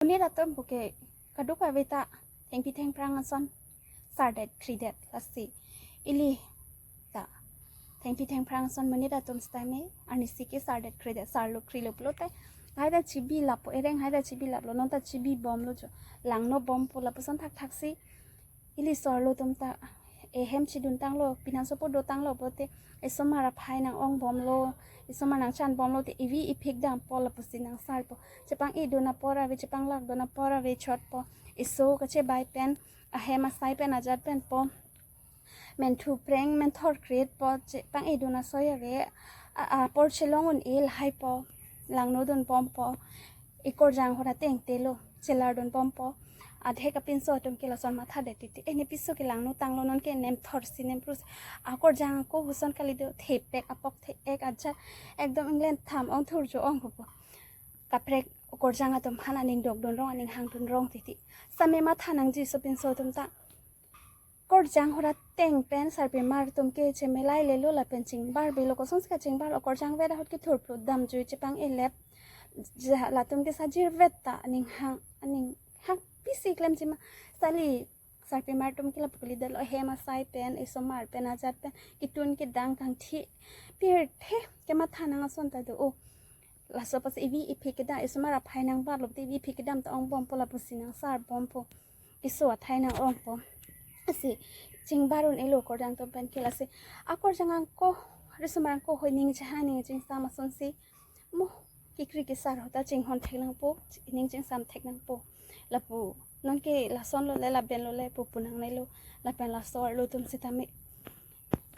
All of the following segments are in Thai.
วันนี้เราต้มบุกเกกระดูกไอเวตาแทงพิแทงพรังอันซอนสาร์เด็ดครีเด็ดลัสซีอิลีตาแทงพิแทงพรังอันซอนวันนี้เราต้มสไตล์เมอันนี้สิเกสาร์เด็ดครีเด็ดสาร์ลูครีลูปโลเต้ให้ได้ชิบีลับเอเร่งให้ได้ชิบีลับโลน้องตาชิบีบอมโลจ่อหลังโนบอมปูลับสันทักซีอิลีสอร์โลต้มตาเอเฮมชิดุนตังโลปินันโซโปโดตังโลโปเต้เอสมาราพายนางองบอมโลเอสมานังชันบอมโลเตอีวีอีพิกดังปอลับสินังซาลปอจะปังอีโดนาปอราเวจะปังลักโดนาปอราเวชอตปอเอโซก็เชบายเป็นอะเฮมาไซเป็นอาจัดเป็นปอเมนทูเพรงเมนทอร์ครีดปอจะปังอีโดนาซอยเวปอเชลงอุนเอลไฮปอหลังโนโดนปอมปออีกอร์จังหัวเต็งเตโลเชลาโดนปอมปออาเทกับปินโซตุมเกลสอนมาทัดเด็ดติเอเนปิโซเกลังโนตังโลนนเกเนมทอร์ซิเนมพรุสอากอร์จังก็หุสอนคาลิโดเทปเปกอปอกเทเอกอาจจะเอกดอมอังเลนทำองทูร์โจองกุปกับเพรกกอร์จังอาตุมฮันอันนิงดอกโดนร้องอันนิงหางโดนร้องติสมัยมาทานังจีสปินโซตุมตากอร์จังหัวเต็งเป็นสารเป็นมาร์ตุมเกเจเมลัยเลโลละเป็นจิงบาร์เบลก็สงสกัดจิงบาร์อกอร์จังเวดาฮุดกิทูร์พลุดดำจุยจะปังเอเล็บจะละตุมเกซาจิรเวตตาอันนิงหางอันนิงหางพิสิกเลมจิมาSali Sarpimar tum kila pukuli dal o hema sai pen isomar pen ajat pen kitun ke dang kang thi pir the ke matha nang son ta do o la so pas evi iphi ke da isomar a phai nang ba lop ti vi phi ke dam ta ong bom pola pusi nang sar bom po iso thai nang ong po asi ching barun elo ko dang to pen kila se akor jangang ko risomar ko hoining cha haning ching sa ma son si mo kikri ke sar hota ching hon thek nang po ning ching sam thek nang po la puนนเกลาซอนโลเลลาเบนโลเลปูปุนังในโลลาเป็นลาซอร์โลตุมสิตามิ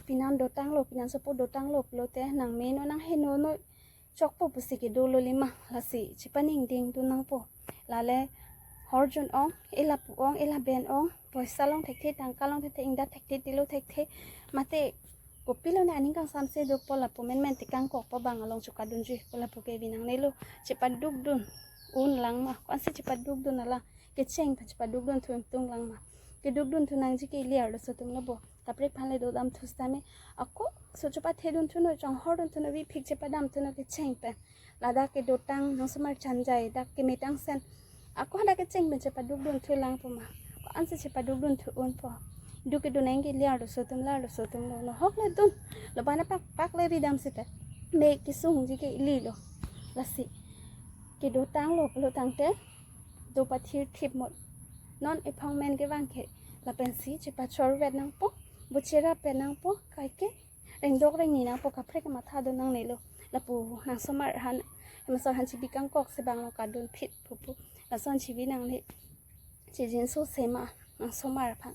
ปินันโดตังโลปินันสปูโดตังโลโลเตนังเมโนนังเฮโนโนจอกปูปุสิกิดูโลลิมาลาสิจิปนิงดิงดูนังปูลาเลฮอร์จุนองเอลาปูองเอลาเบนองปอยซาลองเทคเทตังกาลองเทอิงดัตเทคเทติโลเทคเทมาเตกุปิโลเนี่ยอันนี้กังสามเซดูปอลาปูเมนเมนติกังกอกปบังอลองจุกัดดุนจุปอลาปูเกบินังในโลจิปัดดุกดุนอุนหลังมาอันเซจิปัดดุกดุนอะไรke cheng thach pa duk don thum tung lang ma ke duk don thunang ji ke liar lo so tum labo kapre phale do dam thusta me akko so chopa the don thuno chong hor don thuno vi phik che pa dam thuno ke cheng pe lada ke dotang nang samar chan jai dak ke metang sen akko hada ke cheng ben che pa duk don thu lang po ma an se che pa duk don thu on po duk ke don ang ke liar lo so tum la lo so tum lo no hok le don lo bana pak le ri dam se pe me ke sung ji ke li lo lasi ke dotang lo tang teดูปะทีทิพหมดนอนไอพองแมนก็วางเขละเป็นสีจิปะชอร์เวดนังปุ๊บุชิระเป็นนังปุ๊ไก่เก๋เร่งดอกเร่งนี่นังปุ๊กับเพลกมาท่าโดนนังในโลละปูนางสมัยหันมาสอนหันชีวิตกังกอกเสบังเราการโดนผิดปุ๊ละสอนชีวิตนางนี่จีจินโซเซมานางสมัยพัน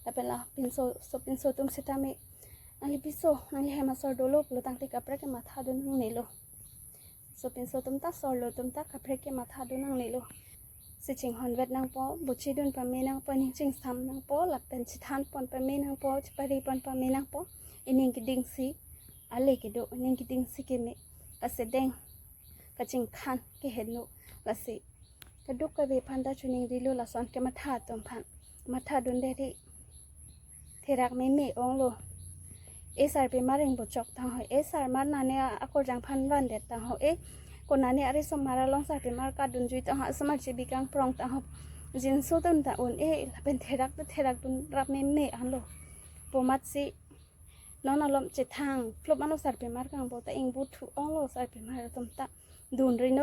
ละเป็นละเป็นโซตุ้มเซตามินางลิปิโซนางลิเฮมาสอนโดโลปลุตั้งที่กับเพลกมาท่าโดนนังในโลโซเป็นโซตุ้มตาสอนโลตุ้มตากับเพลกมาท่าโดนนังในโลสิจิงฮอนเวดนางปอบุชีดุนปะเมนางปอนิจิงซ้ำนางปอหลับเป็นชิทานปอนปะเมนางปอจิปารีปอนปะเมนางปออินิงกิดิงซีอะไรกิโดอินิงกิดิงซีกิเมกะเสดงกะจิงคันกิเห็นโนละสิกะดุกกะเวพันดาชุนิงดิโลละสอนกะมาทาตอมพันมาทาดุนเดริเทรักเมเมองโลเอสารเปมาเริงบุจอกตังหอยเอสารมานาเนอากอจังพันวันเด็ดตังหอยคนนั้นเนี่ยอะไรสมัยเราลองสักเป็นมาร์กัดดุนจุยต่างหากสมัยชีวิตกลางปรองต่างหากจินสู้ต้นแต่อุ่นเป็นเทรักดุนรับเมเมอันโลปูมัดสิน้องอารมณ์จิตทางพลบมันเราสักเป็นมาร์กังโบแต่เองบูทูอ้องโลสักเป็นมาร์ตุ่มตะดุนริโน